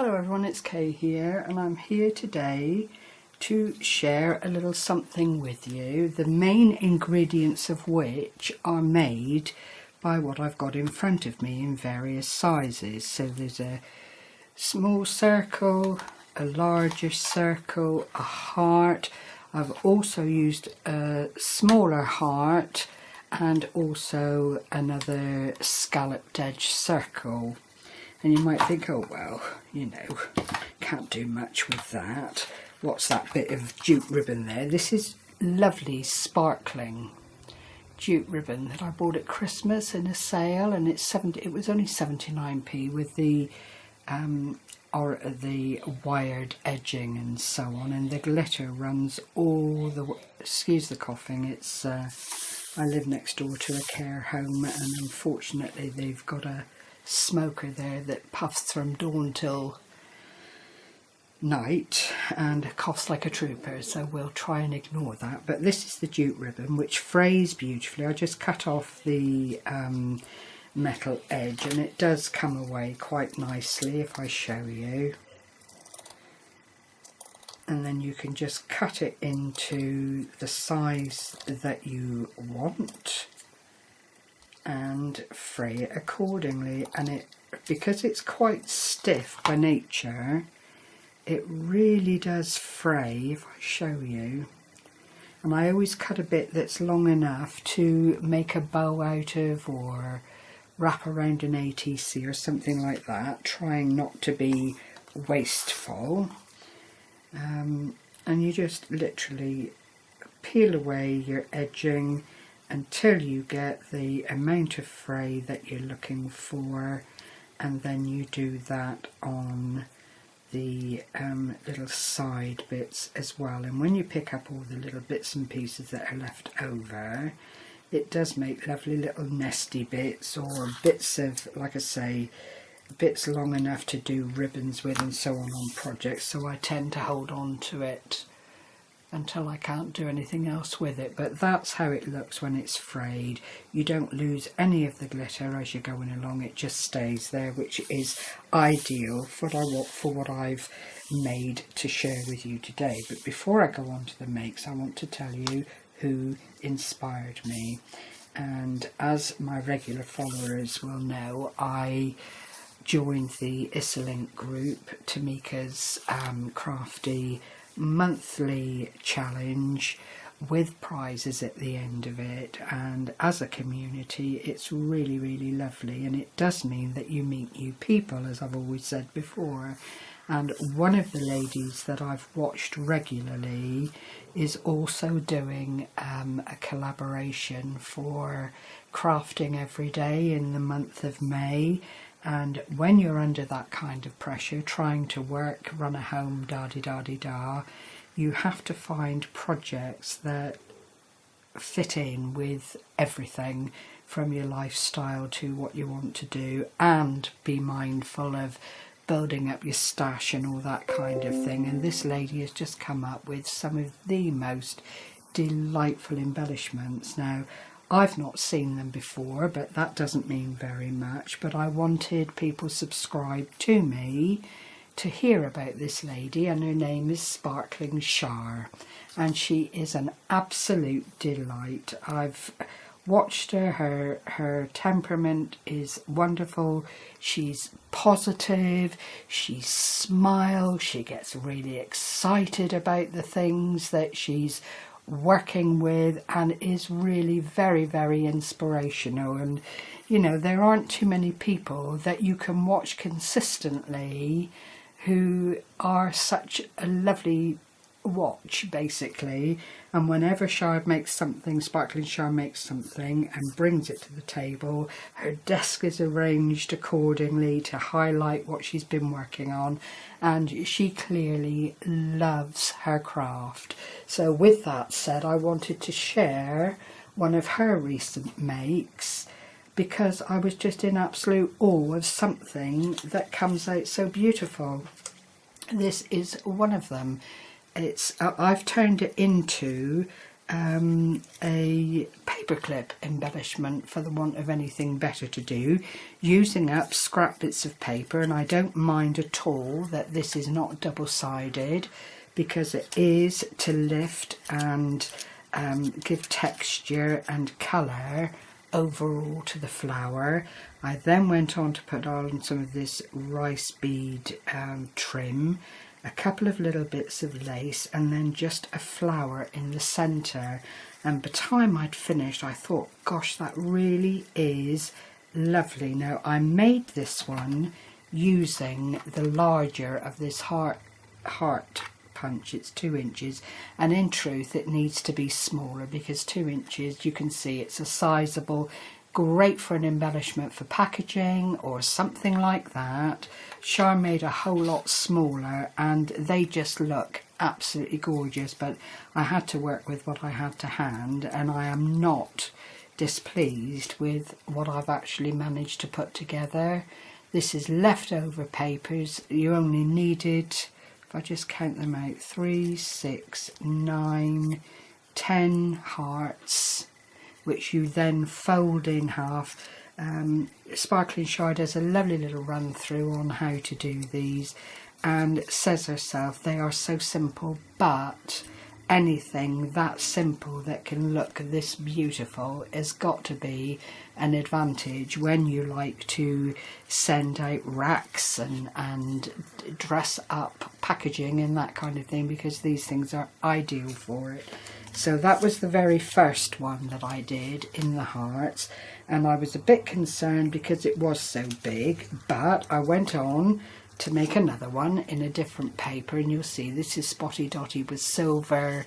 Hello everyone, it's Kay here, and I'm here today to share a little something with you, the main ingredients of which are made by what I've got in front of me in various sizes. So there's a small circle, a larger circle, a heart. I've also used a smaller heart and also another scalloped edge circle. And you might think, oh well, you know, can't do much with that. What's that bit of jute ribbon there? This is lovely sparkling jute ribbon that I bought at Christmas in a sale, and it was only 79p with the wired edging and so on, and the glitter runs all the way. Excuse the coughing, it's I live next door to a care home, and unfortunately they've got a smoker there that puffs from dawn till night and coughs like a trooper, so we'll try and ignore that. But this is the jute ribbon, which frays beautifully. I just cut off the metal edge, and it does come away quite nicely if I show you. And then you can just cut it into the size that you want and fray it accordingly. And it, because it's quite stiff by nature, it really does fray if I show you. And I always cut a bit that's long enough to make a bow out of, or wrap around an ATC or something like that, trying not to be wasteful. And you just literally peel away your edging until you get the amount of fray that you're looking for, and then you do that on the little side bits as well. And when you pick up all the little bits and pieces that are left over, it does make lovely little nesty bits, or bits of, like I say, bits long enough to do ribbons with and so on projects. So I tend to hold on to it until I can't do anything else with it. But that's how it looks when it's frayed. You don't lose any of the glitter as you're going along, it just stays there, which is ideal for what I've made to share with you today. But before I go on to the makes, I want to tell you who inspired me. And as my regular followers will know, I joined the Isalink group, Tamika's crafty monthly challenge with prizes at the end of it, and as a community it's really lovely, and it does mean that you meet new people, as I've always said before. And one of the ladies that I've watched regularly is also doing a collaboration for Crafting Every Day in the month of May. And when you're under that kind of pressure, trying to work, run a home, da-di-da-di-da, you have to find projects that fit in with everything from your lifestyle to what you want to do, and be mindful of building up your stash and all that kind of thing. And this lady has just come up with some of the most delightful embellishments. Now, I've not seen them before, but that doesn't mean very much. But I wanted people subscribed to me to hear about this lady, and her name is Sparkling Char, and she is an absolute delight. I've watched her temperament is wonderful. She's positive, she smiles, she gets really excited about the things that she's working with, and is really very inspirational. And you know, there aren't too many people that you can watch consistently who are such a lovely watch, basically. And whenever Char makes something, Sparkling Char makes something and brings it to the table, her desk is arranged accordingly to highlight what she's been working on, and she clearly loves her craft. So with that said, I wanted to share one of her recent makes, because I was just in absolute awe of something that comes out so beautiful. This is one of them. I've turned it into a paperclip embellishment for the want of anything better to do, using up scrap bits of paper. And I don't mind at all that this is not double-sided, because it is to lift and give texture and colour overall to the flower. I then went on to put on some of this rice bead trim, a couple of little bits of lace, and then just a flower in the centre. And by the time I'd finished, I thought, gosh, that really is lovely. Now, I made this one using the larger of this heart punch. It's 2 inches, and in truth it needs to be smaller, because 2 inches, you can see it's a sizable, great for an embellishment for packaging or something like that. Char made a whole lot smaller and they just look absolutely gorgeous, but I had to work with what I had to hand, and I am not displeased with what I've actually managed to put together. This is leftover papers. You only needed, if I just count them out, 3, 6, 9, 10 hearts, which you then fold in half. Sparkling Char does a lovely little run through on how to do these, and says herself they are so simple, but anything that simple that can look this beautiful has got to be an advantage when you like to send out racks and dress up packaging and that kind of thing, because these things are ideal for it. So that was the very first one that I did in the hearts, and I was a bit concerned because it was so big, but I went on to make another one in a different paper, and you'll see this is spotty dotty with silver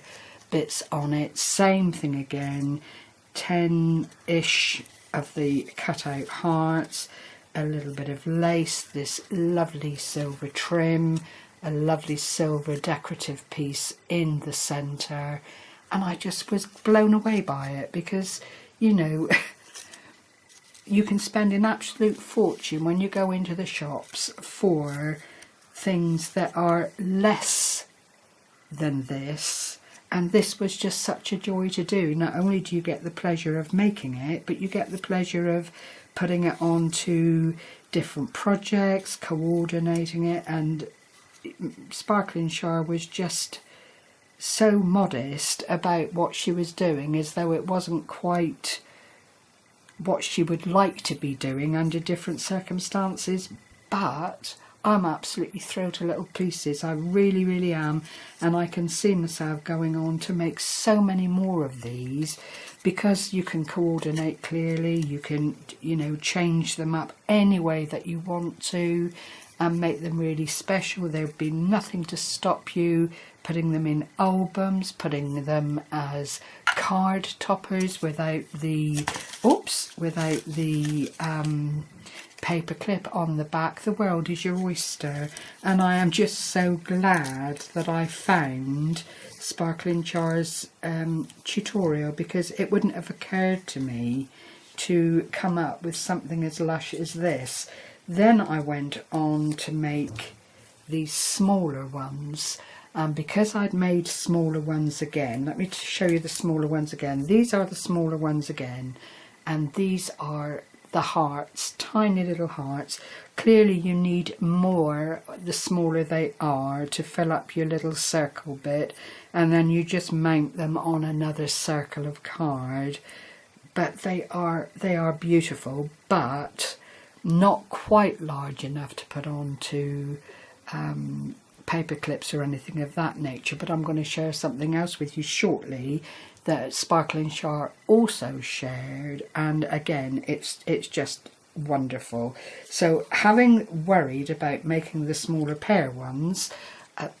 bits on it. Same thing again, 10-ish of the cut out hearts, a little bit of lace, this lovely silver trim, a lovely silver decorative piece in the centre. And I just was blown away by it, because, you know, you can spend an absolute fortune when you go into the shops for things that are less than this. And this was just such a joy to do. Not only do you get the pleasure of making it, but you get the pleasure of putting it onto different projects, coordinating it. And Sparkling Char was just so modest about what she was doing, as though it wasn't quite what she would like to be doing under different circumstances. But I'm absolutely thrilled to little pieces. I really, really am. And I can see myself going on to make so many more of these, because you can coordinate clearly. You can, you know, change them up any way that you want to and make them really special. There'd be nothing to stop you putting them in albums, putting them as card toppers without the paper clip on the back. The world is your oyster, and I am just so glad that I found Sparkling Char's tutorial, because it wouldn't have occurred to me to come up with something as lush as this. Then I went on to make these smaller ones, because I'd made smaller ones again. Let me show you the smaller ones again. These are the smaller ones again, and these are the hearts, tiny little hearts. Clearly you need more the smaller they are to fill up your little circle bit, and then you just mount them on another circle of card. But they are beautiful, but not quite large enough to put onto paper clips or anything of that nature. But I'm going to share something else with you shortly that Sparkling Char also shared, and again it's just wonderful. So, having worried about making the smaller pear ones,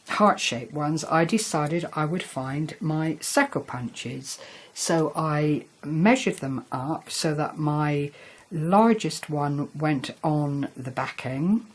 heart-shaped ones, I decided I would find my circle punches. So I measured them up so that my largest one went on the backing.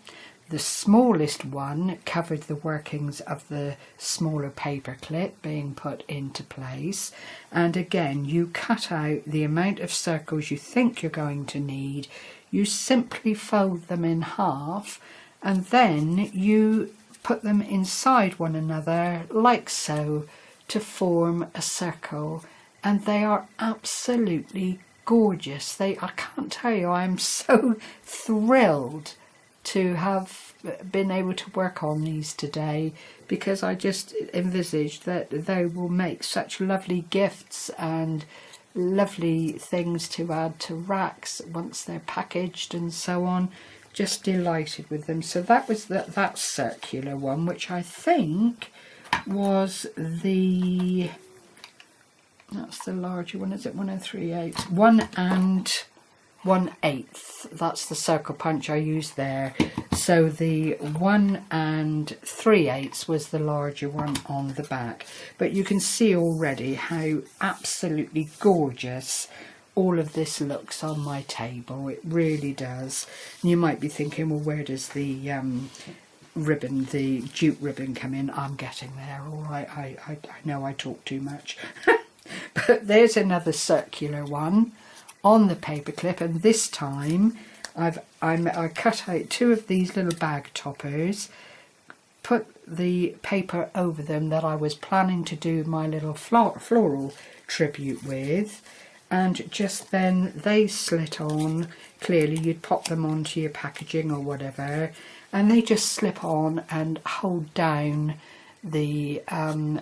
The smallest one covered the workings of the smaller paper clip being put into place. And again, you cut out the amount of circles you think you're going to need. You simply fold them in half, and then you put them inside one another like so to form a circle. and they are absolutely gorgeous. I can't tell you, I'm so thrilled to have been able to work on these today, because I just envisaged that they will make such lovely gifts and lovely things to add to racks once they're packaged and so on. Just delighted with them. So that was that circular one, which I think was that's the larger one, is it? 1 3/8, 1 1/8. That's the circle punch I used there. So the 1 3/8 was the larger one on the back. But you can see already how absolutely gorgeous all of this looks on my table. It really does. And you might be thinking, well, where does the ribbon, the jute ribbon, come in? I'm getting there, all right. I know I talk too much. But there's another circular one on the paperclip, and this time I cut out 2 of these little bag toppers, put the paper over them that I was planning to do my little floral tribute with, and just then they slit on. Clearly you'd pop them onto your packaging or whatever, and they just slip on and hold down the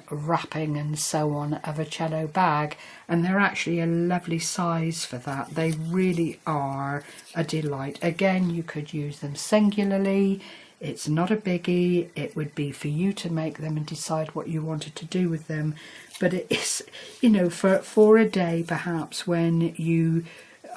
wrapping and so on of a cello bag, and they're actually a lovely size for that. They really are a delight. Again, you could use them singularly. It's not a biggie. It would be for you to make them and decide what you wanted to do with them, but it is, you know, for a day perhaps when you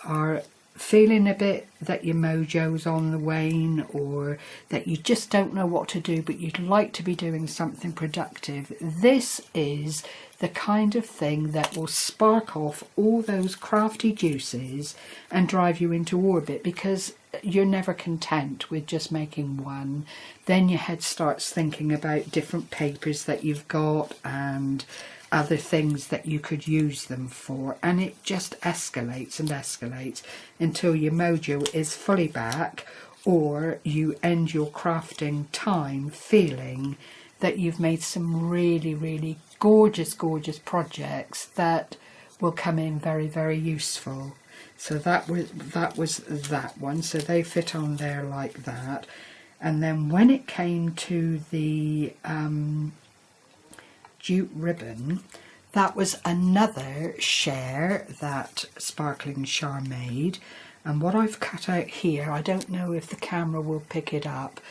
are feeling a bit that your mojo's on the wane, or that you just don't know what to do but you'd like to be doing something productive. This is the kind of thing that will spark off all those crafty juices and drive you into orbit, because you're never content with just making one. Then your head starts thinking about different papers that you've got and other things that you could use them for, and it just escalates and escalates until your mojo is fully back, or you end your crafting time feeling that you've made some really, really gorgeous projects that will come in very, very useful. So that was that one. So they fit on there like that. And then when it came to the jute ribbon, that was another share that Sparkling Char made, and what I've cut out here, I don't know if the camera will pick it up,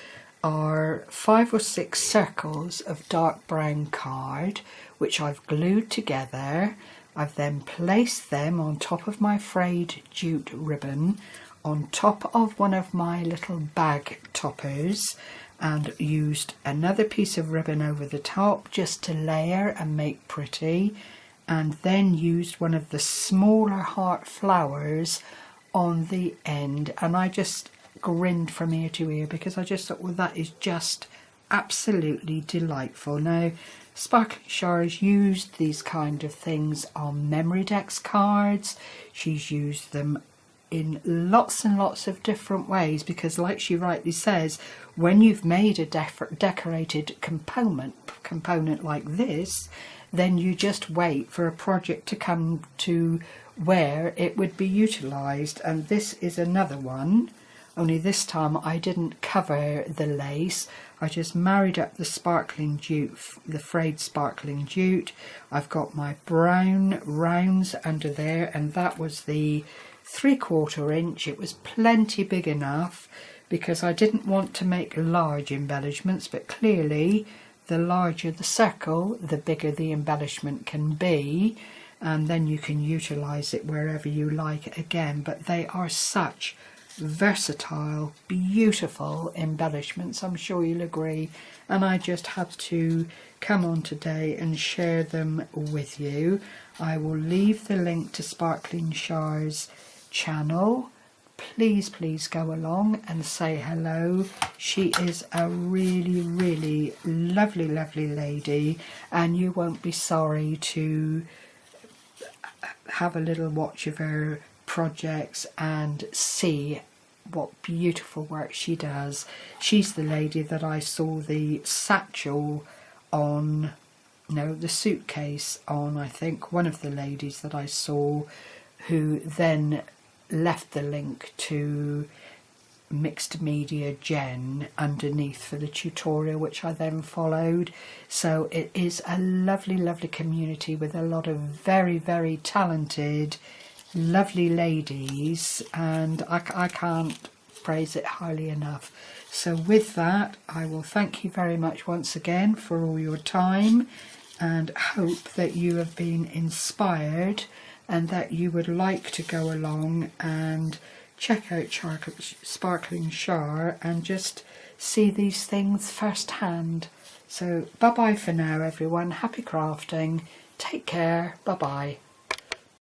are 5 or 6 circles of dark brown card which I've glued together. I've then placed them on top of my frayed jute ribbon, on top of one of my little bag toppers, and used another piece of ribbon over the top just to layer and make pretty, and then used one of the smaller heart flowers on the end, and I just grinned from ear to ear because I just thought, well, that is just absolutely delightful. Now, Sparkling Char has used these kind of things on Memory Decks cards. She's used them in lots and lots of different ways, because like she rightly says, when you've made a decorated component like this, then you just wait for a project to come to where it would be utilised. And this is another one, only this time I didn't cover the lace. I just married up the sparkling jute, the frayed sparkling jute. I've got my brown rounds under there, and that was the 3/4 inch. It was plenty big enough because I didn't want to make large embellishments, but clearly the larger the circle, the bigger the embellishment can be, and then you can utilize it wherever you like again. But they are such versatile, beautiful embellishments, I'm sure you'll agree, and I just had to come on today and share them with you. I will leave the link to Sparkling Char's channel. Please go along and say hello. She is a really, really lovely lady, and you won't be sorry to have a little watch of her projects and see what beautiful work she does. She's the lady that I saw the satchel on no, the suitcase on, I think, one of the ladies that I saw, who then left the link to Mixed Media Jen underneath for the tutorial, which I then followed. So it is a lovely, lovely community with a lot of very, very talented, lovely ladies, and I can't praise it highly enough. So with that, I will thank you very much once again for all your time, and hope that you have been inspired and that you would like to go along and check out Sparkling Char and just see these things firsthand. So bye bye for now, everyone. Happy crafting. Take care. Bye bye.